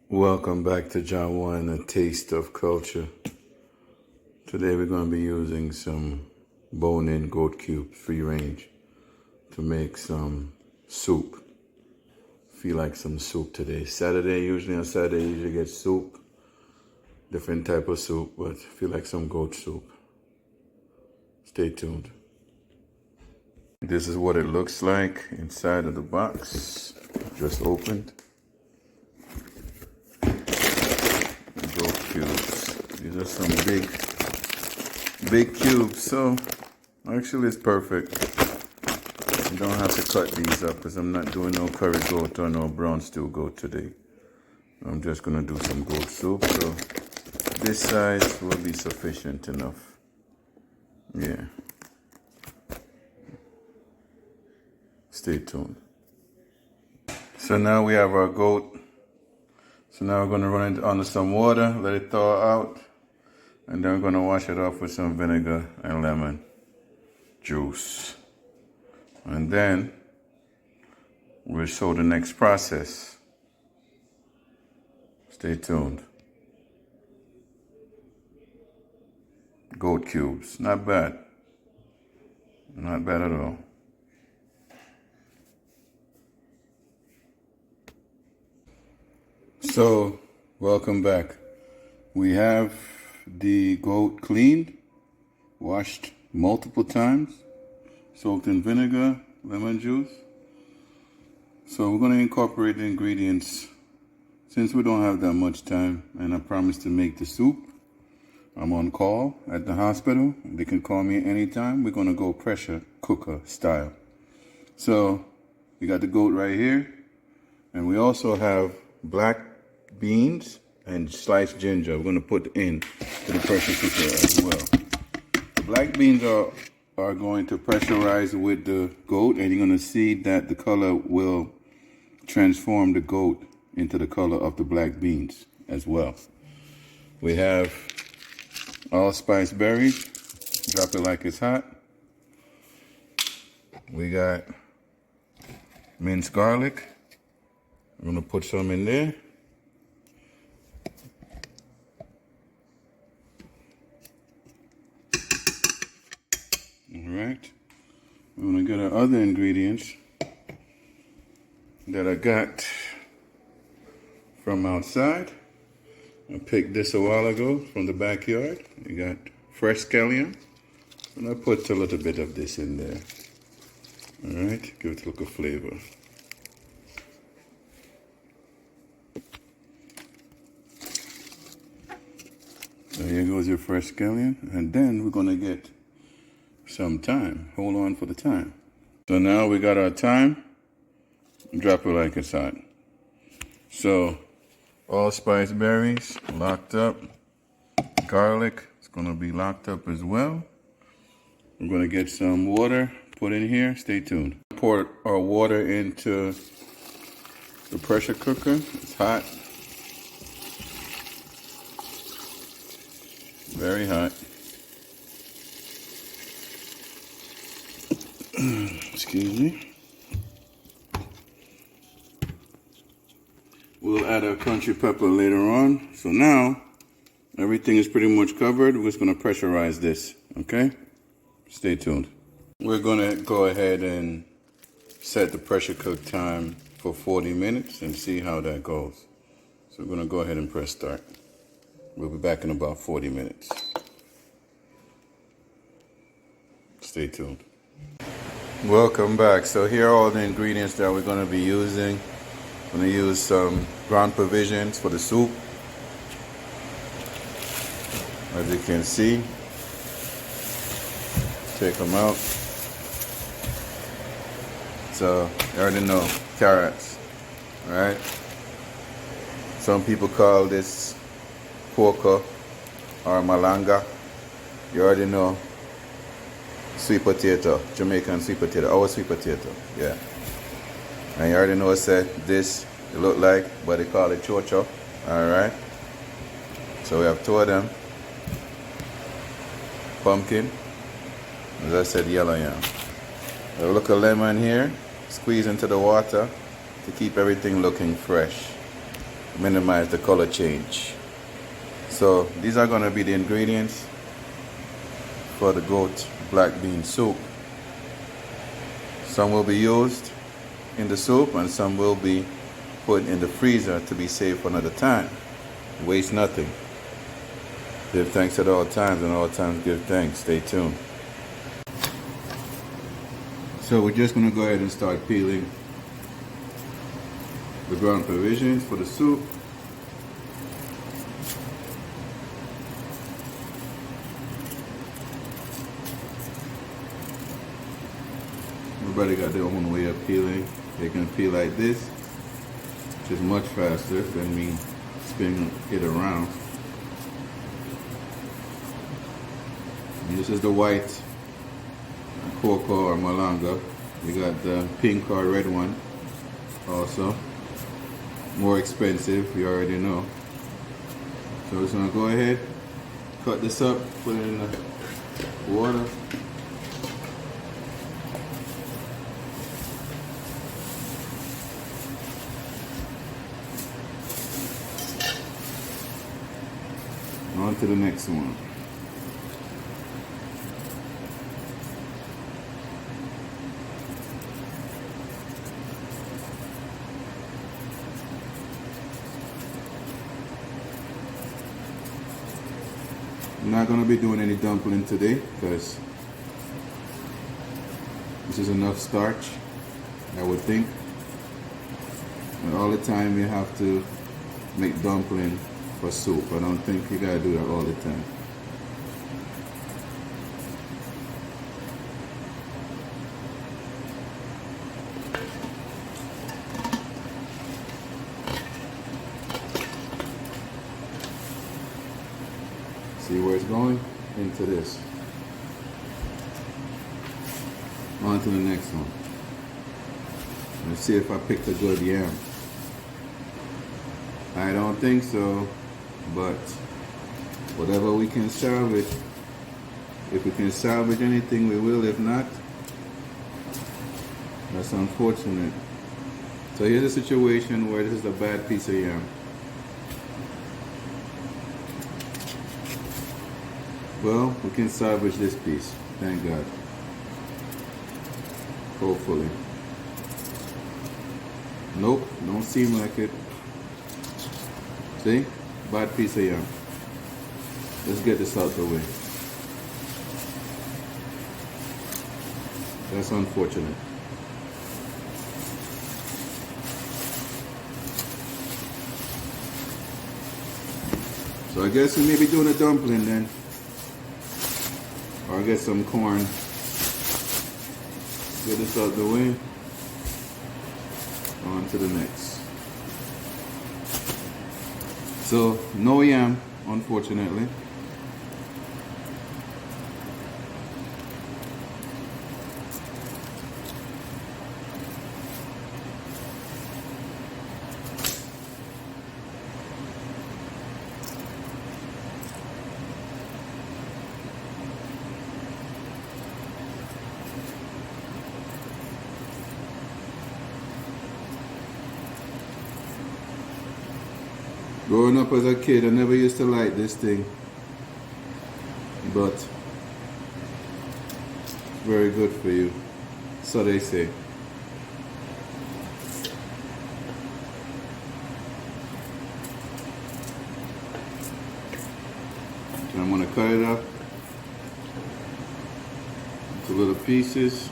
Welcome back to John Wine, A Taste of Culture. Today we're going to be using some bone-in goat cubes, free range, to make some soup. Feel like some soup today. Usually on Saturday you usually get soup, different type of soup, but feel like some goat soup. Stay tuned. This is what it looks like inside of the box. Just opened. Goat cubes. These are some big cubes, so actually it's perfect. You don't have to cut these up because I'm not doing no curry goat or no brown stew goat today. I'm just gonna do some goat soup, so this size will be sufficient enough. Yeah. Stay tuned. So now we have our goat. So now we're gonna run it under some water, let it thaw out, and then we're gonna wash it off with some vinegar and lemon juice. And then we'll show the next process. Stay tuned. Goat cubes, not bad. Not bad at all. So, welcome back. We have the goat cleaned, washed multiple times, soaked in vinegar, lemon juice. So we're going to incorporate the ingredients since we don't have that much time, and I promised to make the soup. I'm on call at the hospital. They can call me anytime. We're going to go pressure cooker style. So we got the goat right here, and we also have black beans and sliced ginger. We're going to put in to the pressure cooker as well. The black beans are going to pressurize with the goat, and you're going to see that the color will transform the goat into the color of the black beans as well. We have allspice berries. Drop it like it's hot. We got minced garlic. I'm going to put some in there. Alright, we're going to get our other ingredients that I got from outside. I picked this a while ago from the backyard. You got fresh scallion, and I put a little bit of this in there. Alright, give it a look of flavor. So here goes your fresh scallion, and then we're going to get some thyme. Hold on for the thyme. So now we got our thyme. Drop it like it's hot. So allspice berries locked up. Garlic is going to be locked up as well. We're going to get some water put in here. Stay tuned. Pour our water into the pressure cooker. It's hot. Very hot. Excuse me. We'll add our country pepper later on. So now, everything is pretty much covered. We're just going to pressurize this, okay? Stay tuned. We're going to go ahead and set the pressure cook time for 40 minutes and see how that goes. So we're going to go ahead and press start. We'll be back in about 40 minutes. Stay tuned. Welcome back. So here are all the ingredients that we're going to be using. I'm going to use some ground provisions for the soup. As you can see, take them out. So you already know, carrots, right? Some people call this porco or malanga. You already know. Sweet potato, Jamaican sweet potato, our sweet potato, yeah. And you already know what said this, it look like, but they call it chocho, alright. So we have two of them. Pumpkin, as I said, yellow yam. A look of lemon here, squeeze into the water to keep everything looking fresh. minimize the color change. So these are going to be the ingredients for the goat black bean soup. Some will be used in the soup and some will be put in the freezer to be saved for another time. Waste nothing. Give thanks at all times, and all times give thanks. Stay tuned. So we're just going to go ahead and start peeling the ground provisions for the soup. Everybody got their own way of peeling. They can peel like this, which is much faster than me spinning it around. And this is the white cocoa or malanga. We got the pink or red one also. More expensive, you already know. So we're just gonna go ahead, cut this up, put it in the water. On to the next one. I'm not going to be doing any dumpling today because this is enough starch, I would think. And all the time you have to make dumpling for soup. I don't think you gotta do that all the time. See where it's going? Into this. On to the next one. Let's see if I picked a good yam. I don't think so. But whatever we can salvage, if we can salvage anything, we will. If not, that's unfortunate. So here's a situation where this is a bad piece of yam. Well, we can salvage this piece. Thank God. Hopefully. Nope, don't seem like it. See? Bad piece of yam. Let's get this out the way. That's unfortunate. So I guess we may be doing a dumpling then. Or I get some corn. Get this out the way. On to the next. So, no yam, unfortunately. Growing up as a kid, I never used to like this thing, but very good for you, so they say. So I'm going to cut it up into little pieces.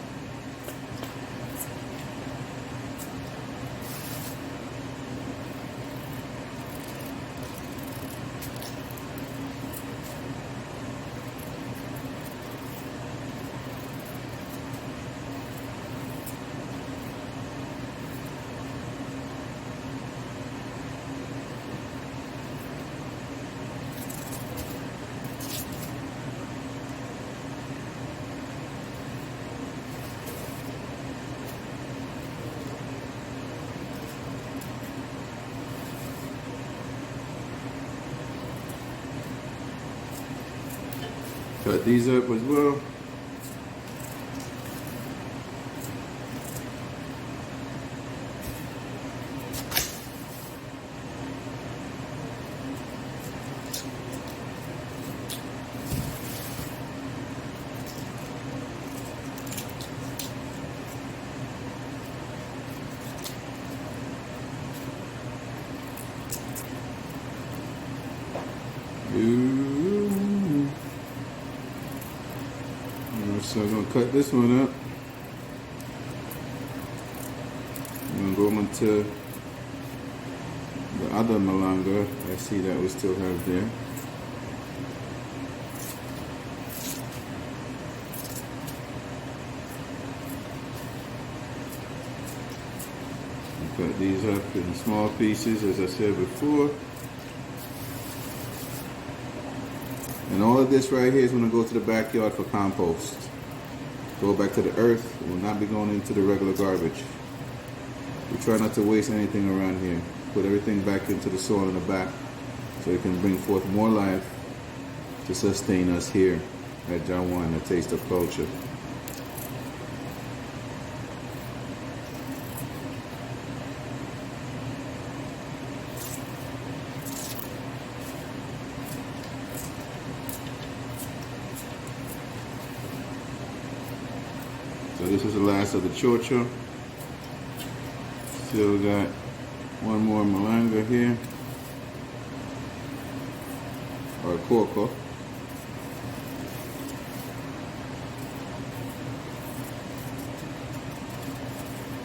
Cut these up as well. Ooh. So I'm gonna cut this one up. I'm gonna go into the other malanga. I see that we still have there. Cut these up in small pieces, as I said before. And all of this right here is going to go to the backyard for compost. Go back to the earth. It will not be going into the regular garbage. We try not to waste anything around here. Put everything back into the soil in the back so it can bring forth more life to sustain us here at Jawan, the Taste of Culture. So this is the last of the chocho. Still got one more malanga here, or coco.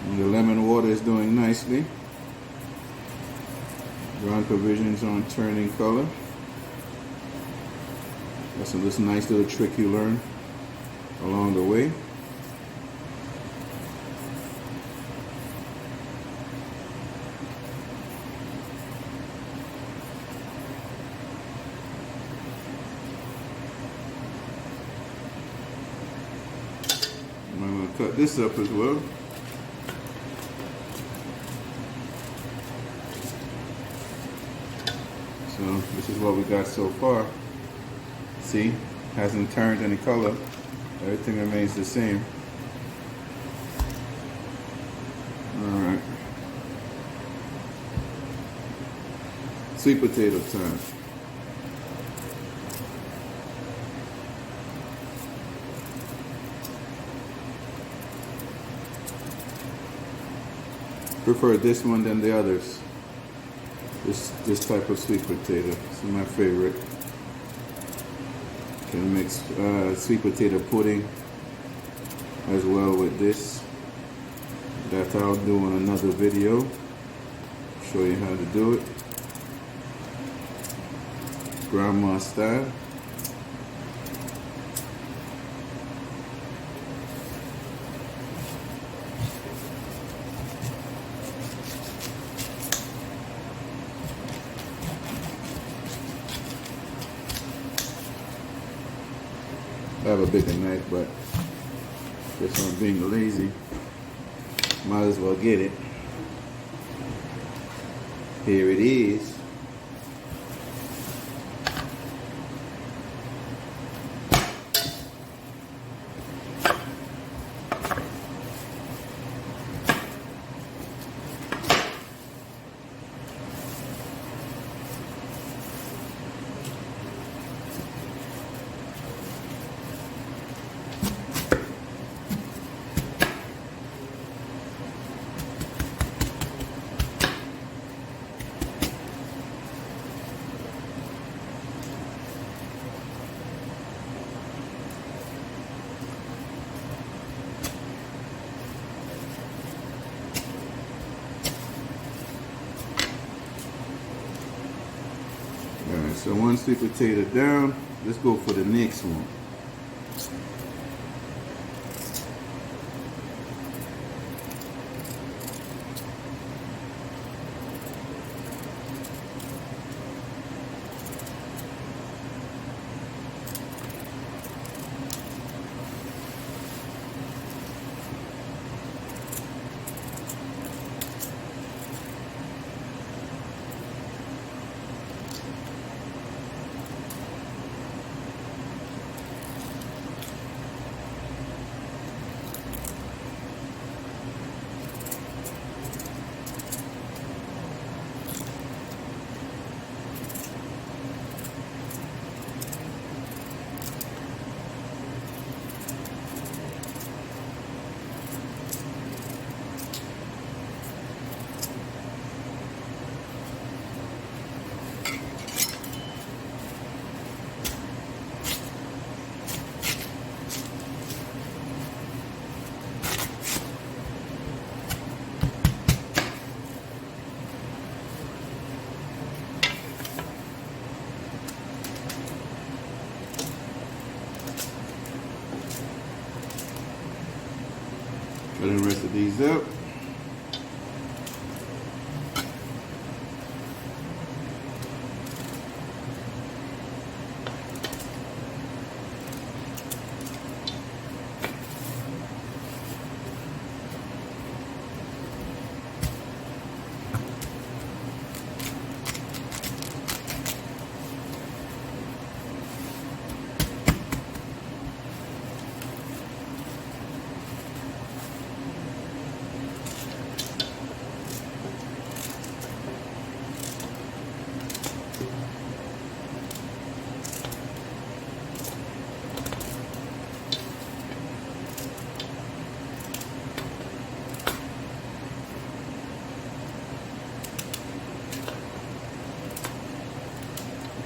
And the lemon water is doing nicely. Ground provisions on turning color. That's this nice little trick you learn along the way. I'm going to cut this up as well. So this is what we got so far. See, hasn't turned any color. Everything remains the same. Alright. Sweet potato time. Prefer this one than the others. This type of sweet potato. This is my favorite. Can mix sweet potato pudding as well with this. That I'll do in another video. Show you how to do it. Grandma style. I have a bigger knife, but just on being lazy, might as well get it. Here it is. Alright, so one sweet potato down. Let's go for the next one. cutting the rest of these up.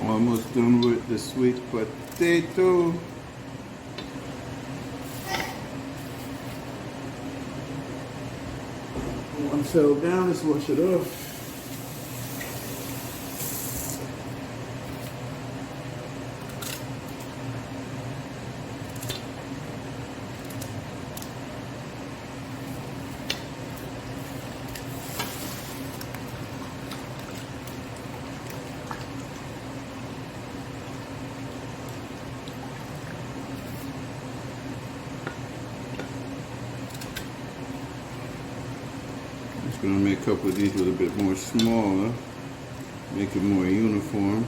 Almost done with the sweet potato. One fell down, let's wash it off. Just gonna make a couple of these a little bit more smaller, make it more uniform.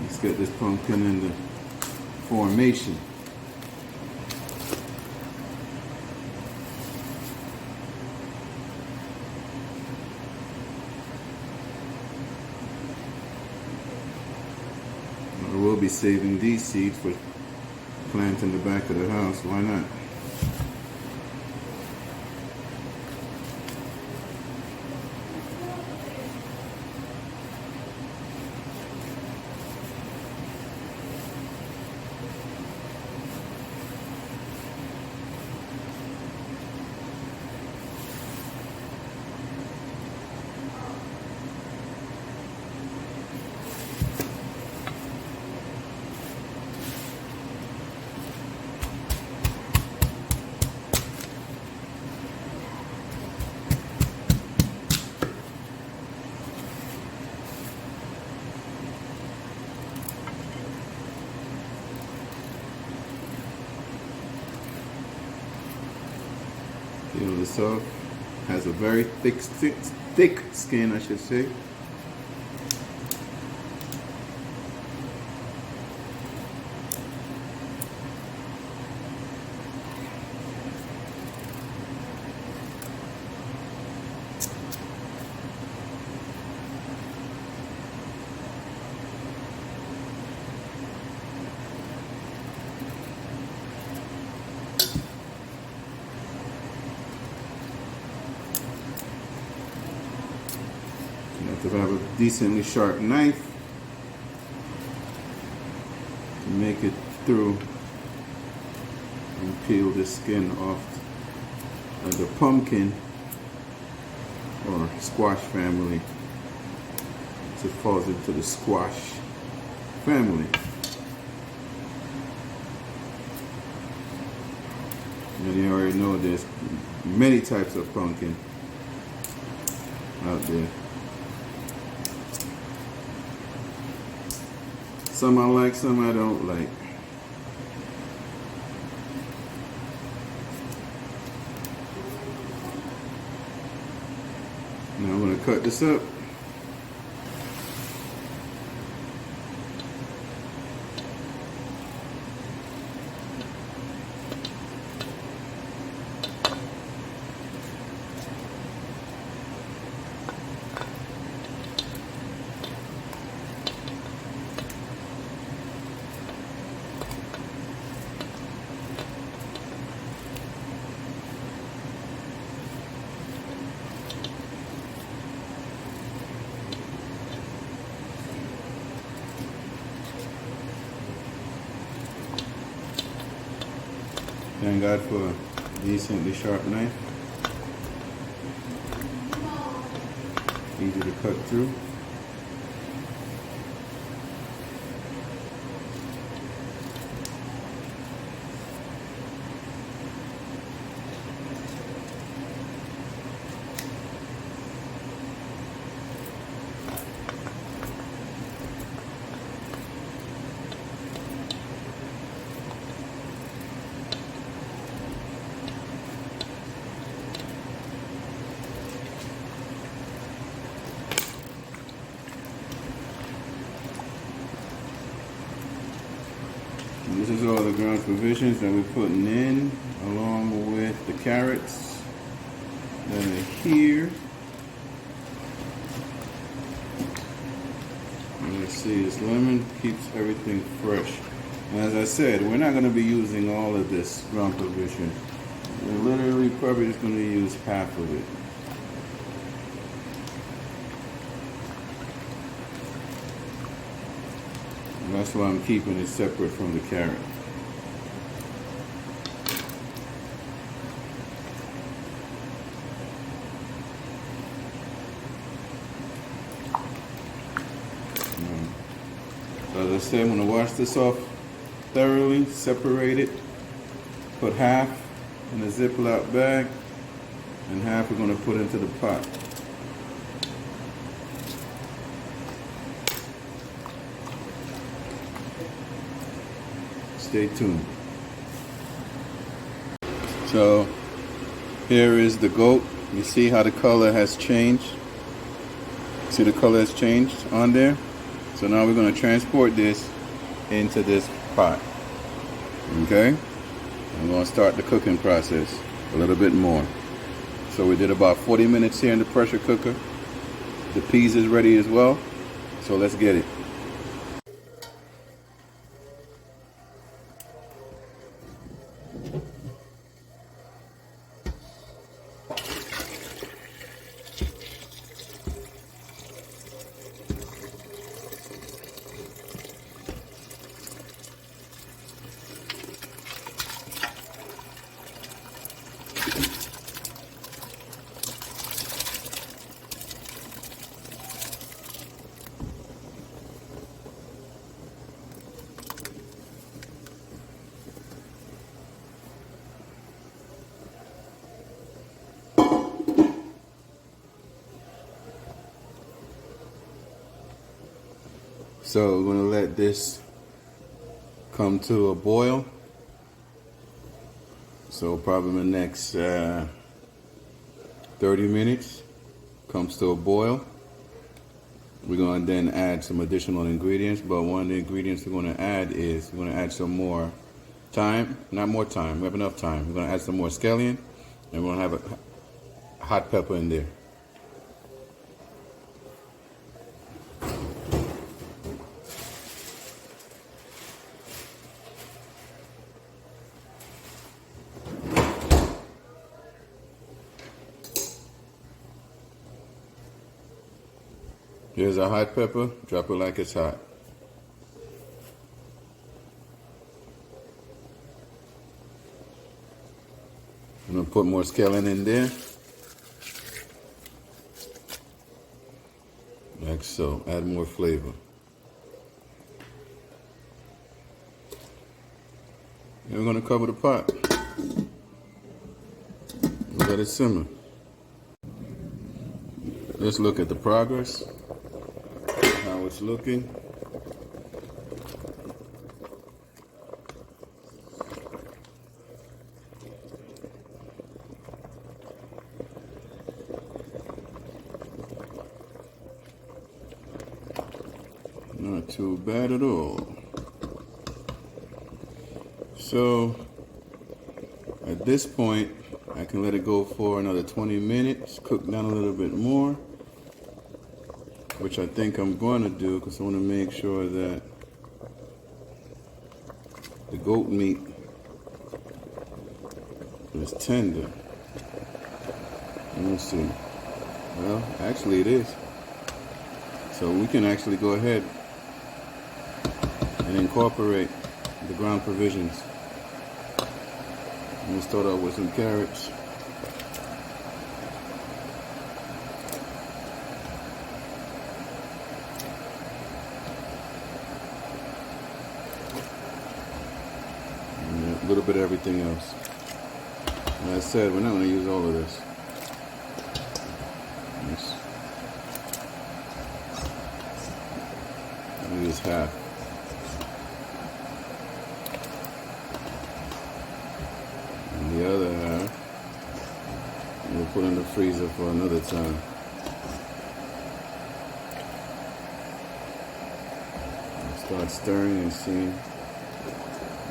Let's get this pumpkin into formation. I will be saving these seeds for planting in the back of the house. Why not? Peel this off. Has a very thick skin, I should say. You have to have a decently sharp knife to make it through and peel the skin off of the pumpkin or squash family. It falls into the squash family. And you already know there's many types of pumpkin out there. Some I like, some I don't like. Now I'm going to cut this up. Thank God for a decently sharp knife. Easy to cut through. And this is all the ground provisions that we're putting in, along with the carrots that are here. And let's see, this lemon keeps everything fresh. And as I said, we're not going to be using all of this ground provision. We're literally probably just going to use half of it. That's why I'm keeping it separate from the carrot. So as I said, I'm going to wash this off thoroughly, separate it, put half in a Ziploc bag, and half we're going to put into the pot. Stay tuned. So here is the goat. You see how the color has changed? See the color has changed on there? So now we're going to transport this into this pot. Okay? I'm going to start the cooking process a little bit more. So we did about 40 minutes here in the pressure cooker. The peas is ready as well. So let's get it. So we're going to let this come to a boil. So probably in the next 30 minutes comes to a boil. We're going to then add some additional ingredients, but one of the ingredients we're going to add is we're going to add some more thyme, not more thyme, we have enough thyme. We're going to add some more scallion, and we're going to have a hot pepper in there. Here's a hot pepper, drop it like it's hot. I'm going to put more scallion in there. Like so, add more flavor. And we're going to cover the pot. Let it simmer. Let's look at the progress. How it's looking. Not too bad at all. So at this point, I can let it go for another 20 minutes, cook down a little bit more, which I think I'm going to do because I want to make sure that the goat meat is tender. Let's see. Well, actually it is. So we can actually go ahead and incorporate the ground provisions. Let's start out with some carrots. And a little bit of everything else. Like I said, we're not going to use all of this. I'll use half. And the other half we'll put in the freezer for another time. I'll start stirring and seeing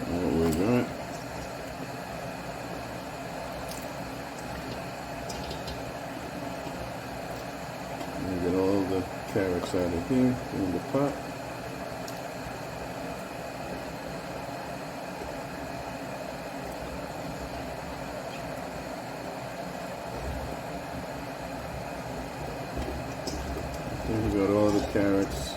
what we got. Get all the carrots out of here in the pot. Then we got all the carrots.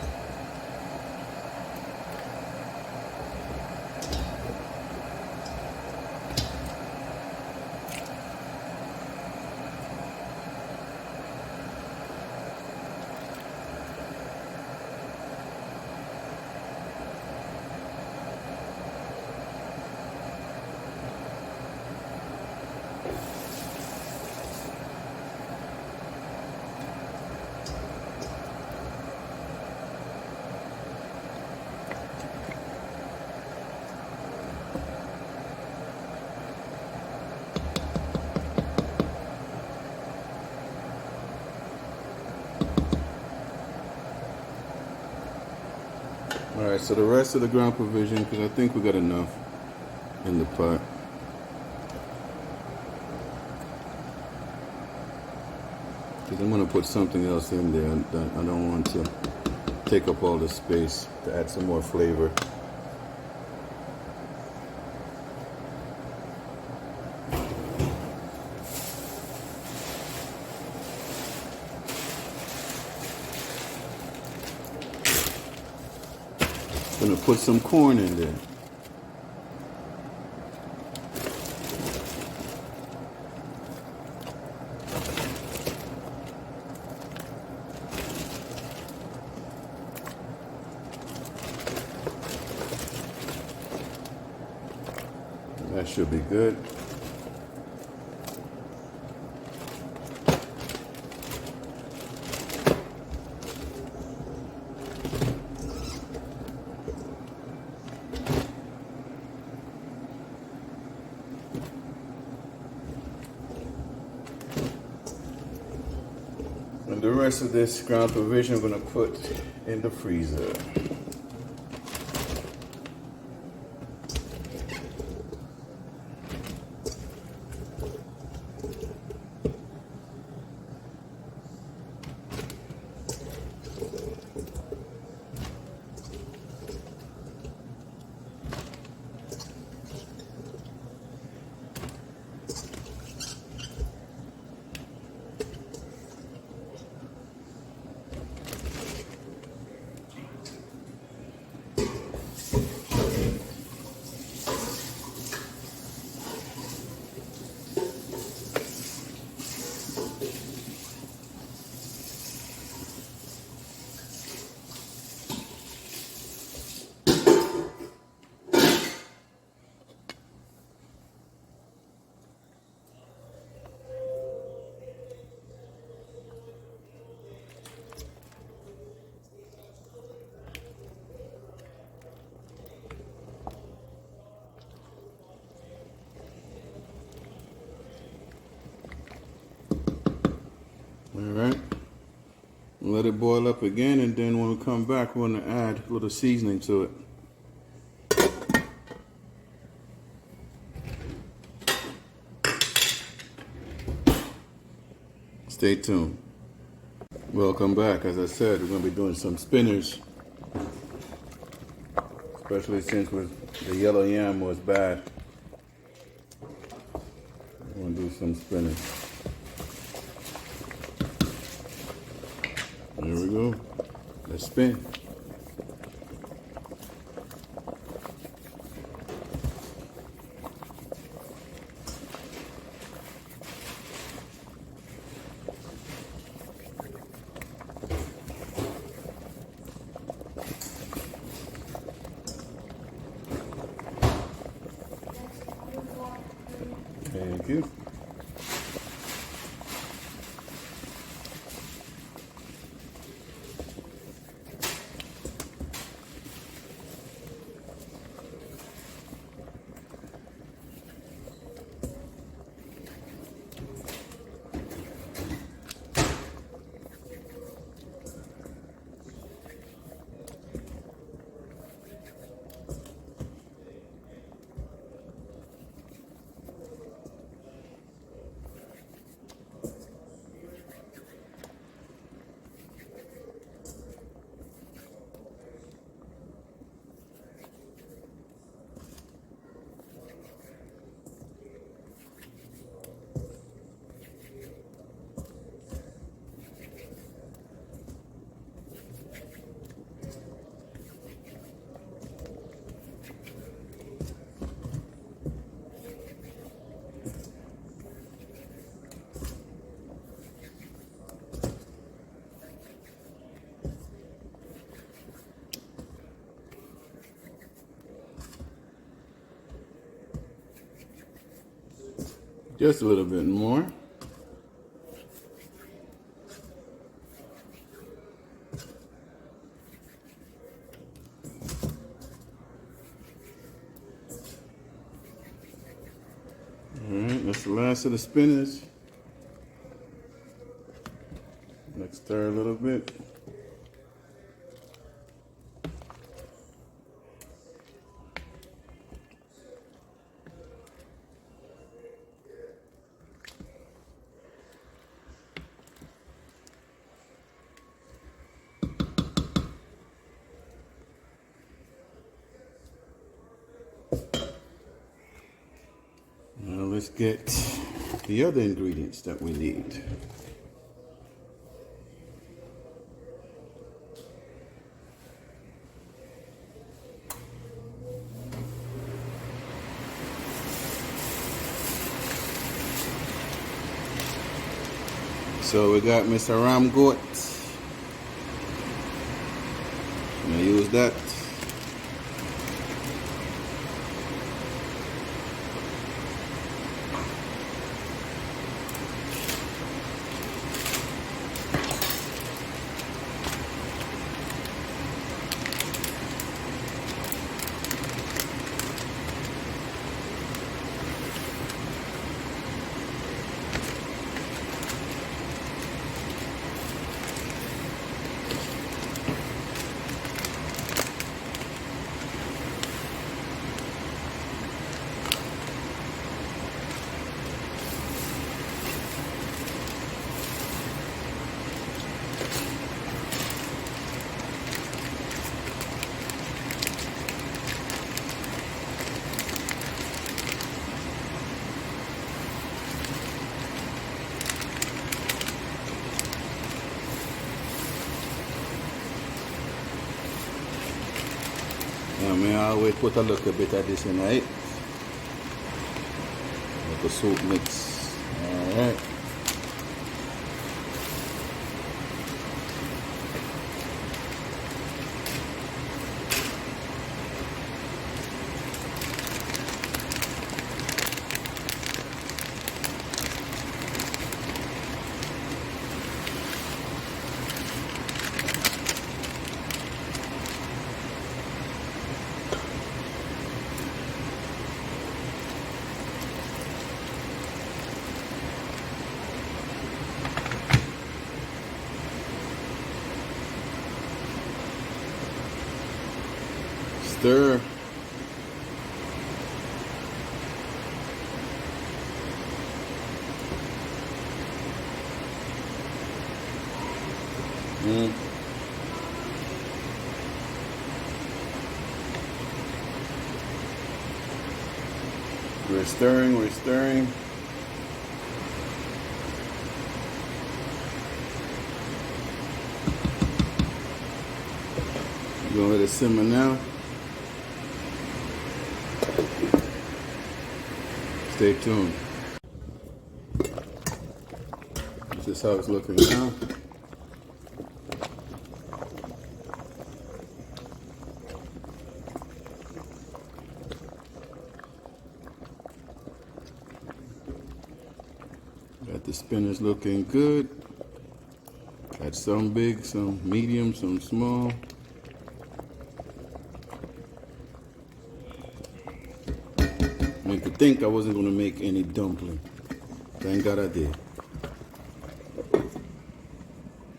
Alright, so the rest of the ground provision, because I think we got enough in the pot. Because I'm going to put something else in there. I don't want to take up all the space, to add some more flavor. Gonna put some corn in there. That should be good. And the rest of this ground provision I'm going to put in the freezer. Alright, let it boil up again, and then when we come back, we're going to add a little seasoning to it. Stay tuned. Welcome back. As I said, we're going to be doing some spinach, especially since the yellow yam was bad. We're going to do some spinach. There we go. Let's spin. Just a little bit more. Alright, that's the last of the spinach. Let's stir a little bit. Now let's get the other ingredients that we need. So we got Mr. Ram goat. I'm gonna use that. I always put a little bit of this in it. Like a soup mix. Alright. Stir. We're stirring, we're stirring. Go ahead and simmer now. Stay tuned. This is how it's looking now. Got the spinach looking good. Got some big, some medium, some small. I mean, to think I wasn't going to make any dumpling. Thank God I did.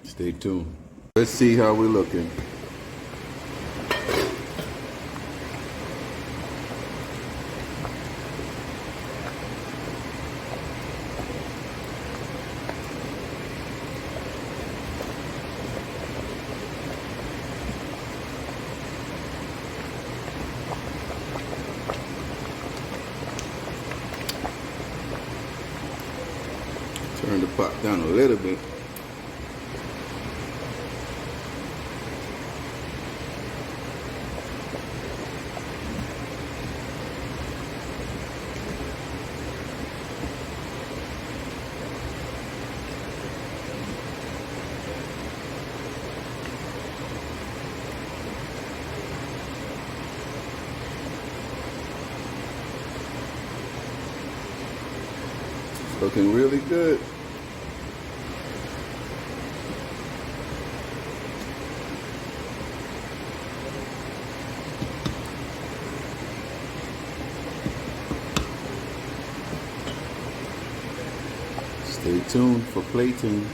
Stay tuned. Let's see how we're looking. Turn the pot down a little bit. Looking really good. Stay tuned for plating.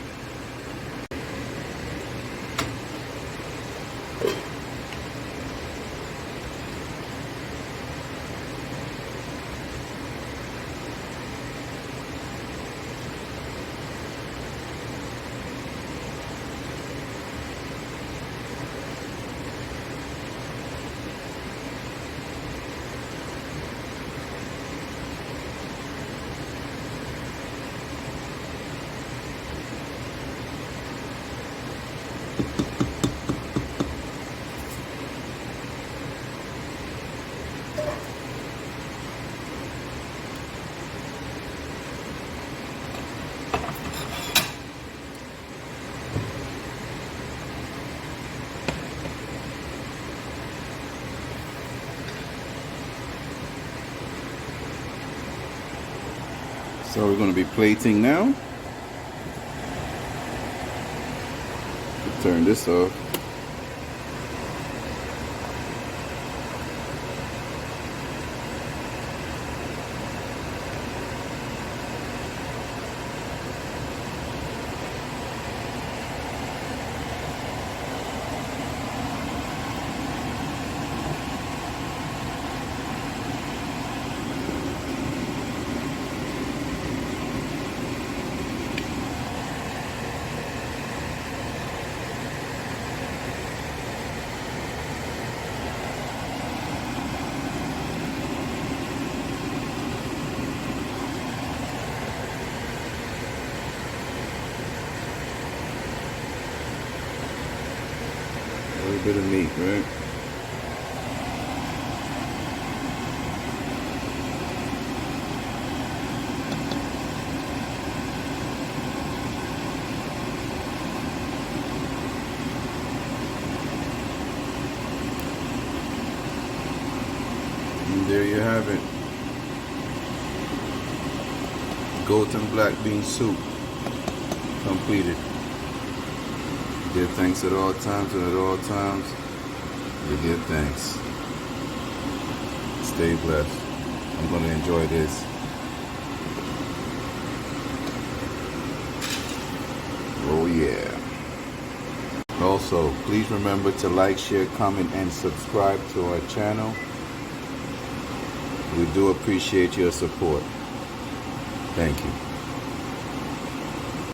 So we're going to be plating now. Turn this off. A little bit of meat, right? And there you have it. Goat and black bean soup completed. Give thanks at all times, and at all times we give thanks. Stay blessed. I'm going to enjoy this. Oh yeah. Also, please remember to like, share, comment, and subscribe to our channel. We do appreciate your support. Thank you.